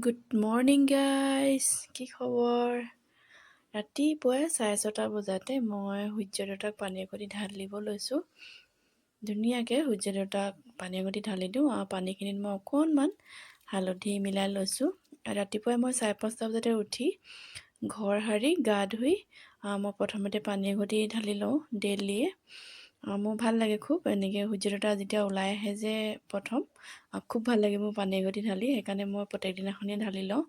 Good morning guys, কি খবৰ? ৰাতিপুৱাই 6:30 বজাতে মই সূৰ্য দেউতাক পানী এগতি ঢালিব লৈছোঁ। ধুনীয়াকৈ সূৰ্য দেউতাক পানী এগতি ঢালি দিওঁ আৰু পানীখিনিত মই অকণমান হালধি মিলাই লৈছোঁ। ৰাতিপুৱাই মই 5:30 বজাতে উঠি ঘৰ সাৰি গা ধুই মই প্ৰথমতে পানী এগতি ঢালি লওঁ ডেইলিয়ে। মোৰ ভাল লাগে খুব এনেকৈ সূৰ্য দেউতা যেতিয়া ওলাই আহে যে প্ৰথম খুব ভাল লাগে মোৰ পানী এগতি ঢালি, সেইকাৰণে মই প্ৰত্যেক দিনাখনেই ঢালি লওঁ।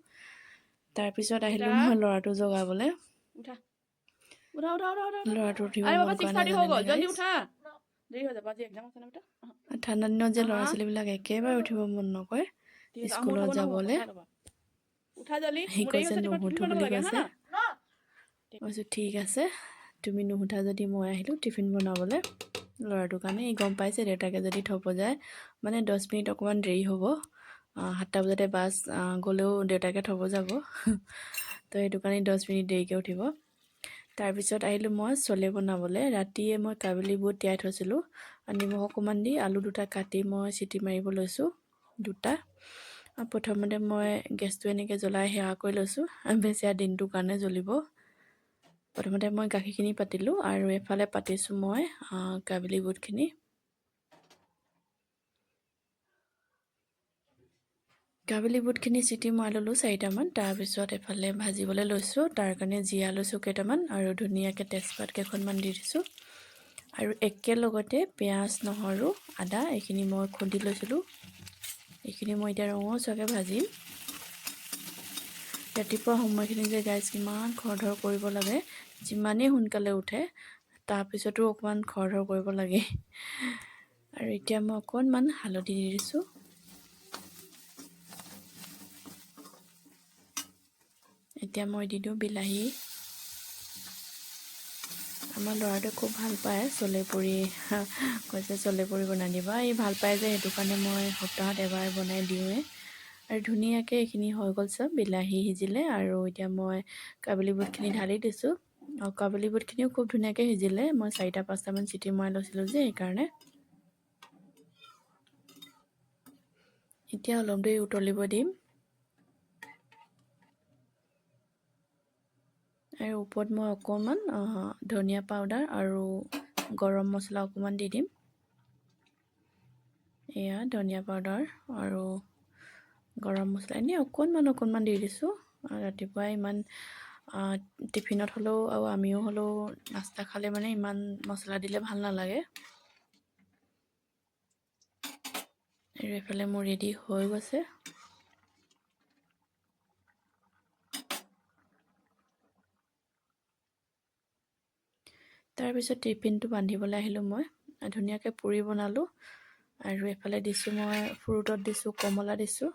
তাৰপিছত আহিলোঁ মই ল'ৰাটো জগাবলৈ। উঠা উঠা উঠা উঠা উঠা ল'ৰাটো উঠিব আৰে মন বাবা কৰা 6:30 হৈ নাজানে গ'ল, জলদি গাইজ। উঠা, দেৰি হৈ যাব আজি এক্সাম আছে না বেটা। ঠাণ্ডা দিনত যে ল'ৰা ছোৱালীবিলাক একেবাৰে উঠিব মন নকৰে ঠিক আছে, মোৰ স্কুলত উঠাব নহ'ব, যাবলৈ। উঠাই ল'বা। উঠা জলদি, সি মোৰ দেৰি কৈছে হৈছে, টিফিন নুশুতো বনাব বুলি লাগে হা। কৈছে। মই কৈছোঁ ঠিক আছে, তুমি নুশুঠা যদি মই আহিলোঁ টিফিন বনাবলৈ ল'ৰাটোৰ কাৰণে। ই গম পাইছে দেউতাকে যদি থ'ব যায় মানে 10 মিনিট অকণমান দেৰি হ'ব। 7টা বজাতে বাছ গ'লেও দেউতাকে থ'ব যাব তো সেইটো কাৰণে 10 মিনিট দেৰিকৈ উঠিব। তাৰপিছত আহিলোঁ মই চলে বনাবলৈ। ৰাতিয়ে মই কাবেলি বুট তিয়াই থৈছিলোঁ, নিমখ অকণমান দি আলু দুটা কাটি মই চিটি মাৰিব লৈছোঁ দুটা। প্ৰথমতে মই গেছটো এনেকৈ জ্বলাই সেৱা কৰি লৈছোঁ, বেছি দিনটোৰ কাৰণে জ্বলিব। প্ৰথমতে মই গাখীৰখিনি পাতিলোঁ আৰু এফালে পাতিছোঁ মই কাবেলি বুটখিনি। কাবেলি বুটখিনি চিটি মৰাই ল'লোঁ 4টামান। তাৰপিছত এফালে ভাজিবলৈ লৈছোঁ, তাৰ কাৰণে জিৰা লৈছোঁ কেইটামান আৰু ধুনীয়াকৈ তেজপাত কেইখনমান দি দিছোঁ। আৰু একেলগতে পিঁয়াজ নহৰু আদা এইখিনি মই খুন্দি লৈছিলোঁ। এইখিনি মই এতিয়া ৰঙচুৱাকৈ ভাজিম। ৰাতিপুৱা সময়খিনি যে গাইজ কিমান খৰধৰ কৰিব লাগে, যিমানেই সোনকালে উঠে তাৰপিছতো অকণমান খৰধৰ কৰিব লাগে। আৰু এতিয়া মই অকণমান হালধি দি দিছোঁ। এতিয়া মই দি দিওঁ বিলাহী। আমাৰ ল'ৰাটোৱে খুব ভাল পায় চলে পুৰি, কৈছে চলে পুৰি বনাই দিবা। এই ভাল পায় যে সেইটো কাৰণে মই সপ্তাহত এবাৰ বনাই দিওঁৱে। আৰু ধুনীয়াকৈ এইখিনি হৈ গ'ল চব, বিলাহী সিজিলে আৰু এতিয়া মই কাবেলি বুটখিনি ঢালি দিছোঁ। আৰু কাবেলি বুটখিনিও খুব ধুনীয়াকৈ সিজিলে, মই 4-5টামান চিটি মৰাই লৈছিলোঁ যে সেইকাৰণে। এতিয়া অলপ দেৰি উতলিব দিম। আৰু ওপৰত মই অকণমান ধনিয়া পাউডাৰ আৰু গৰম মছলা অকণমান দি দিম। এয়া ধনিয়া পাউডাৰ আৰু গৰম মছলা এনেই অকণমান দি দিছোঁ। ৰাতিপুৱাই ইমান টিফিনত হ'লেও আৰু আমিও হ'লেও নাস্তা খালে মানে ইমান মছলা দিলে ভাল নালাগে। আৰু এইফালে মোৰ ৰেডি হৈ গৈছে। তাৰপিছত টিফিনটো বান্ধিবলৈ আহিলোঁ মই। ধুনীয়াকৈ পুৰি বনালোঁ আৰু এফালে দিছোঁ মই ফ্ৰুটত দিছোঁ কমলা দিছোঁ।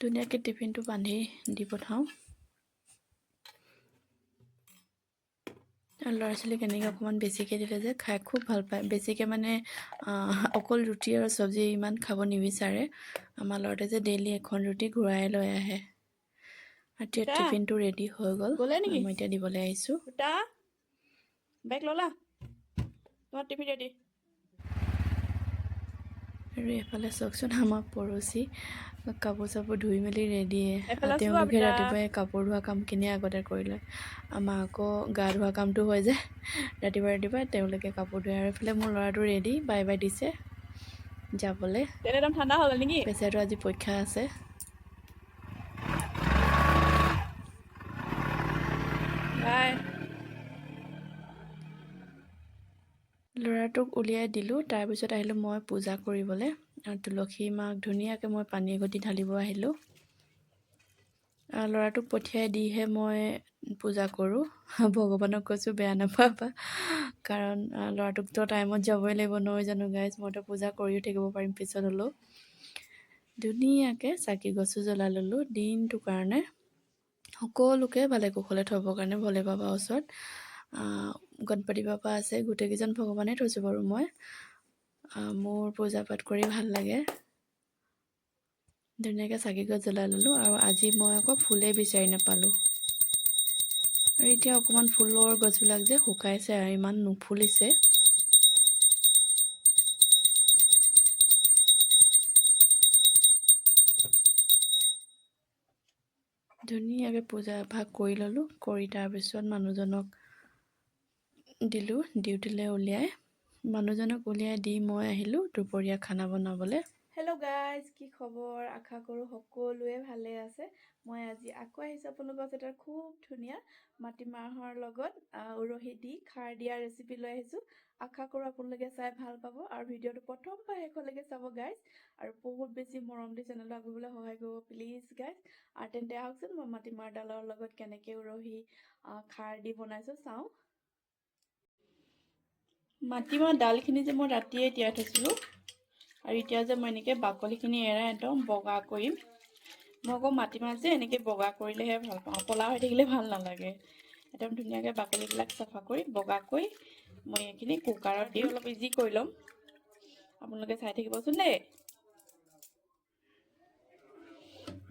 ধুনীয়াকৈ টিফিনটো বান্ধি দি পঠাওঁ। আৰু ল'ৰা ছোৱালীক এনেকৈ অকণমান বেছিকৈ দিলে যে খাই খুব ভাল পায়। বেছিকৈ মানে অকল ৰুটি আৰু চব্জি ইমান খাব নিবিচাৰে। আমাৰ ল'ৰাটোৱে যে ডেইলি এখন ৰুটি ঘূৰাই লৈ আহে। এতিয়া দুটা টিফিনটো ৰেডি হৈ গ'ল, গ'লে নেকি মই এতিয়া দিবলৈ আহিছোঁ। দুটা বেগ ল'লা, তোমাৰ টিফিন ৰেডি। আৰু এইফালে চাওকচোন আমাৰ পৰচি কাপোৰ চাপোৰ ধুই মেলি ৰেডিয়ে। এইফালে চোৱা তেওঁলোকে বেটা। ৰাতিপুৱাই কাপোৰ ধোৱা কামখিনি আগতে কৰি লয়। আমাৰ আকৌ গা ধোৱা কামটো হৈ যায় ৰাতিপুৱাই তেওঁলোকে কাপোৰ ধুৱে। আৰু এইফালে মোৰ ল'ৰাটো ৰেডি বাই বাই দিছে যাবলৈ। তেল একদম ঠাণ্ডা হৈ গ'ল নেকি? বেচেৰাটো আজি পৰীক্ষা আছে। বাই। ল'ৰাটোক উলিয়াই দিলোঁ। তাৰপিছত আহিলোঁ মই পূজা কৰিবলৈ। আৰু তুলসী মাক ধুনীয়াকৈ মই পানী এগতি ঢালিব আহিলোঁ। ল'ৰাটোক পঠিয়াই দিহে মই পূজা কৰোঁ। ভগৱানক কৈছোঁ বেয়া নাপাবা, কাৰণ ল'ৰাটোকতো টাইমত যাবই লাগিব নহয় জানো গাইজ। মইতো পূজা কৰিও থাকিব পাৰিম পিছত হ'লেও। ধুনীয়াকৈ চাকি গছো জ্বলাই ল'লোঁ দিনটোৰ কাৰণে, সকলোকে ভালে কুশলে থ'বৰ কাৰণে। ভোলে বাবাৰ ওচৰত গণপতি বাবা আছে, গোটেইকেইজন ভগৱানে থৈছোঁ বাৰু মই। মোৰ পূজা পাঠ কৰি ভাল লাগে। ধুনীয়াকৈ চাকি গছ জ্বলাই ল'লোঁ। আৰু আজি মই আকৌ ফুলেই বিচাৰি নাপালোঁ। আৰু এতিয়া অকণমান ফুলৰ গছবিলাক যে শুকাইছে আৰু ইমান নুফুলিছে। ধুনীয়াকৈ পূজা এভাগ কৰি ল'লোঁ, কৰি তাৰপিছত মানুহজনক দিলোঁ, ডিউটিলৈ উলিয়াই মানুহজনক উলিয়াই দি মই আহিলোঁ দুপৰীয়া খানা বনাবলৈ। হেল্ল' গাইজ, কি খবৰ? আশা কৰোঁ সকলোৱে ভালে আছে। মই আজি আকৌ আহিছোঁ আপোনালোকৰ ওচৰত এটা খুব ধুনীয়া মাটিমাহৰ লগত উৰহি দি খাৰ দিয়া ৰেচিপি লৈ আহিছোঁ। আশা কৰোঁ আপোনালোকে চাই ভাল পাব আৰু ভিডিঅ'টো প্ৰথম পৰা শেষলৈকে চাব গাইজ, আৰু বহুত বেছি মৰম দি চেনেলটো আগবাঢ়িবলৈ সহায় কৰিব প্লিজ গাইজ। আৰু তেন্তে আহকচোন মই মাটিমাহৰ দালৰ লগত কেনেকৈ উৰহি খাৰ দি বনাইছোঁ চাওঁ। মাটিমাহ দালখিনি যে মই ৰাতিয়ে তিয়াই থৈছিলোঁ, আৰু এতিয়া যে মই এনেকৈ বাকলিখিনি এৰাই একদম বগা কৰিম। মই আকৌ মাটিমাহ যে এনেকৈ বগা কৰিলেহে ভাল পাওঁ, ক'লা হৈ থাকিলে ভাল নালাগে। একদম ধুনীয়াকৈ বাকলিবিলাক চাফা কৰি বগাকৈ মই এইখিনি কুকাৰত দি অলপ ইজি কৰি ল'ম। আপোনালোকে চাই থাকিবচোন দেই।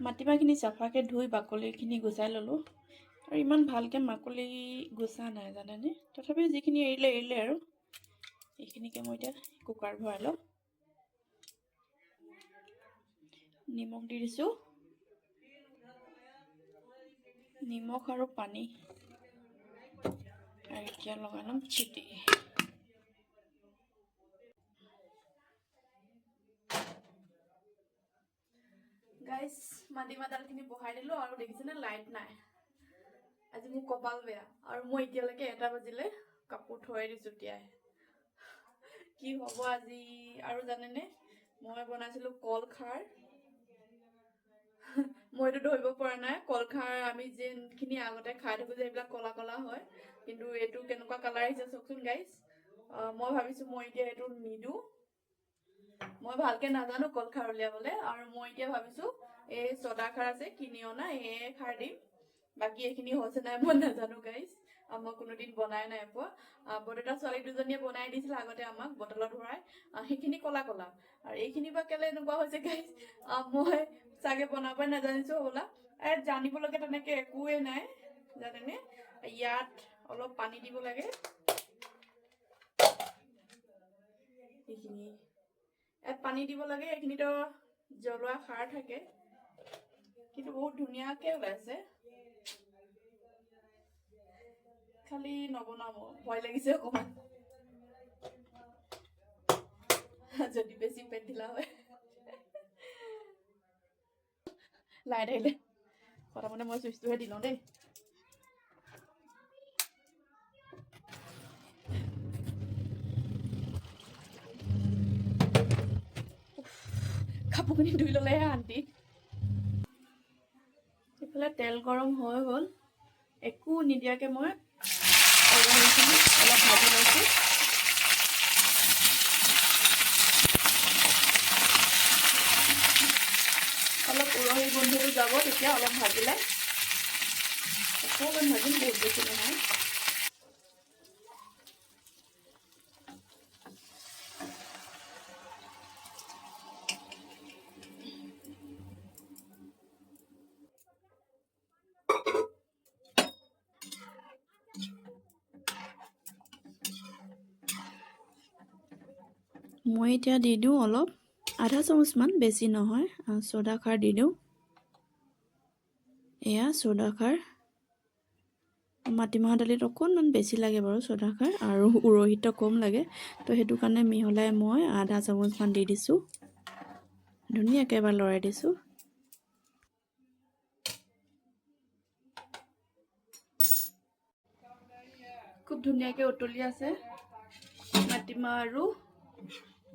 মাটিমাহখিনি চাফাকৈ ধুই বাকলিখিনি গুচাই ল'লোঁ, আৰু ইমান ভালকৈ বাকলি গুচা নাই জানেনে, তথাপিও যিখিনি এৰিলে আৰু এইখিনিকে মই এতিয়া কুকাৰত ভৰাই ল'ম। নিমখ দি দিছোঁ, নিমখ আৰু পানী, আৰু এতিয়া লগাই ল'ম চিটি। গাইজ, মাটিমাহ দালখিনি বহাই দিলোঁ আৰু দেখিছেনে লাইট নাই। আজি মোৰ কপাল বেয়া, আৰু মই এতিয়ালৈকে 1টা বাজিলে কাপোৰ থৈ দিছোঁ তিয়াই। কি হ'ব আজি। আৰু জানেনে, মই বনাইছিলোঁ কল খাৰ। মইতো ধৰিব পৰা নাই কল খাৰ আমি যোনখিনি আগতে খাই থাকোঁ যে এইবিলাক ক'লা ক'লা হয়, কিন্তু এইটো কেনেকুৱা কালাৰ আহিছে চাওকচোন গাইজ। মই ভাবিছোঁ মই এতিয়া এইটো নিদিওঁ, মই ভালকৈ নাজানো কল খাৰ উলিয়াবলৈ, আৰু মই এতিয়া ভাবিছোঁ এই চদা খাৰ আছে কিনি অনা, এই খাৰ দিম। বাকী এইখিনি হৈছে নাই মই নাজানো গাইজ, মই কোনোদিন বনাই নাই পোৱা। বৰদেউতা ছোৱালী দুজনীয়ে বনাই দিছিলে আগতে আমাক বটলত ভৰাই, সেইখিনি ক'লা ক'লা, আৰু এইখিনি বা কেলে এনেকুৱা হৈছে গাইজ, মই চাগে বনাবই নাজানিছোঁ হ'বলা। জানিবলগীয়া তেনেকৈ একোৱেই নাই জানেনে। ইয়াত অলপ পানী দিব লাগে, এইখিনি ইয়াত পানী দিব লাগে। এইখিনিতো জ্বলোৱা খাৰ থাকে, কিন্তু বহুত ধুনীয়াকৈ ওলাইছে। খালি নবনাব, ভয় লাগিছে অকণমান, যদি বেছি পেট ঢিলা হয়। লাইট আহিলে প্ৰথমতে মই চুইচটোহে দি লওঁ দেই। কাপোৰখিনি ধুই ল'লেহে শান্তি। এইফালে তেল গৰম হৈ গ'ল, একো নিদিয়াকৈ মই উৰহিখিনি অলপ ভাজি লৈছোঁ। অলপ উৰহি গোন্ধটো যাব, তেতিয়া অলপ ভাজিলে অকণমান ভাজিম, বহুত বেছি নহয়। মই এতিয়া দি দিওঁ অলপ, আধা চামুচমান, বেছি নহয়, চ'দা খাৰ দি দিওঁ। এয়া চ'দা খাৰ। মাটিমাহৰ দালিত অকণমান বেছি লাগে বাৰু চ'দা খাৰ, আৰু উৰহিত কম লাগে, তো সেইটো কাৰণে মিহলাই মই আধা চামুচমান দি দিছোঁ। ধুনীয়াকৈ এবাৰ লৰাই দিছোঁ। খুব ধুনীয়াকৈ উতলি আছে মাটিমাহ আৰু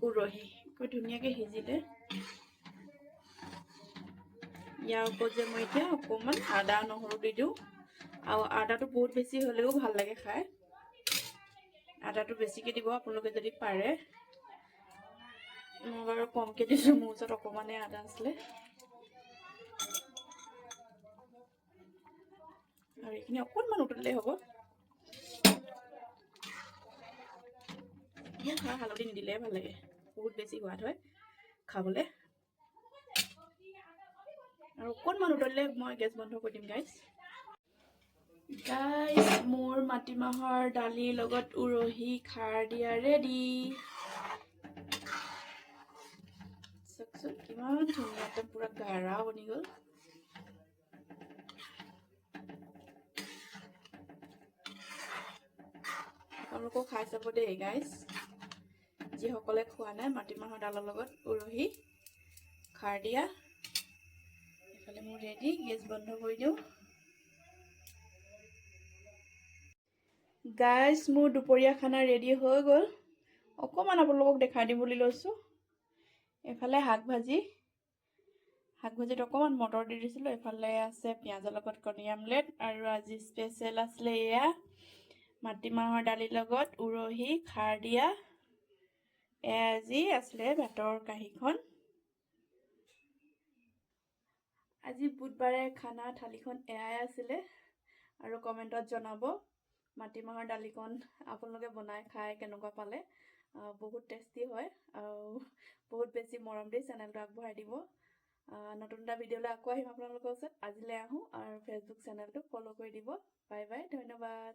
উৰহি, খুব ধুনীয়াকৈ সিজিলে। ইয়াৰ ওপৰত যে মই এতিয়া অকণমান আদা নহৰু দি দিওঁ, আৰু আদাটো বহুত বেছি হ'লেও ভাল লাগে খাই। আদাটো বেছিকৈ দিব আপোনালোকে যদি পাৰে, মই বাৰু কমকৈ দিছোঁ, মোৰ ওচৰত অকণমানেই আদা আছিলে। আৰু এইখিনি অকণমান উতলিলেই হ'ব। মোৰ খাৰ হালধি নিদিলেহে ভাল লাগে, বহুত বেছি সোৱাদ হয় খাবলৈ। আৰু অকণমান উতলিলে মই গেছ বন্ধ কৰি দিম গাইজ। মোৰ মাটিমাহৰ দালিৰ লগত উৰহি খাৰ দিয়া ৰেডি। চাওকচোন কিমান ধুনীয়া, একদম পুৰা গাঢ়া বনি গ'ল। আপোনালোকেও খাই চাব দেই গাইজ, যিসকলে খোৱা নাই। মাটিমাহৰ দালৰ লগত উৰহি খাৰ দিয়া। এইফালে মোৰ ৰেডি, গেছ বন্ধ কৰি দিওঁ। গাইজ মোৰ দুপৰীয়া খানা ৰেডি হৈ গ'ল। অকণমান আপোনালোকক দেখাই দিম বুলি লৈছোঁ। এইফালে শাক ভাজিত অকণমান মটৰ দি দিছিলোঁ। এইফালে আছে পিঁয়াজৰ লগত কণী আমলেট, আৰু আজি স্পেচিয়েল আছিলে এয়া মাটিমাহৰ দালিৰ লগত উৰহি খাৰ দিয়া। এয়া আজি আছিলে ভাতৰ কাঁহীখন। আজি বুধবাৰে খানা থালিখন এয়াই আছিলে। আৰু কমেণ্টত জনাব মাটিমাহৰ দালিকণ আপোনালোকে বনাই খাই কেনেকুৱা পালে। বহুত টেষ্টি হয় আৰু বহুত বেছি মৰম দি চেনেলটো আগবঢ়াই দিব। নতুন এটা ভিডিঅ'লৈ আকৌ আহিম আপোনালোকৰ ওচৰত। আজিলৈ আহোঁ, আৰু ফেচবুক চেনেলটো ফ'ল' কৰি দিব। বাই বাই, ধন্যবাদ।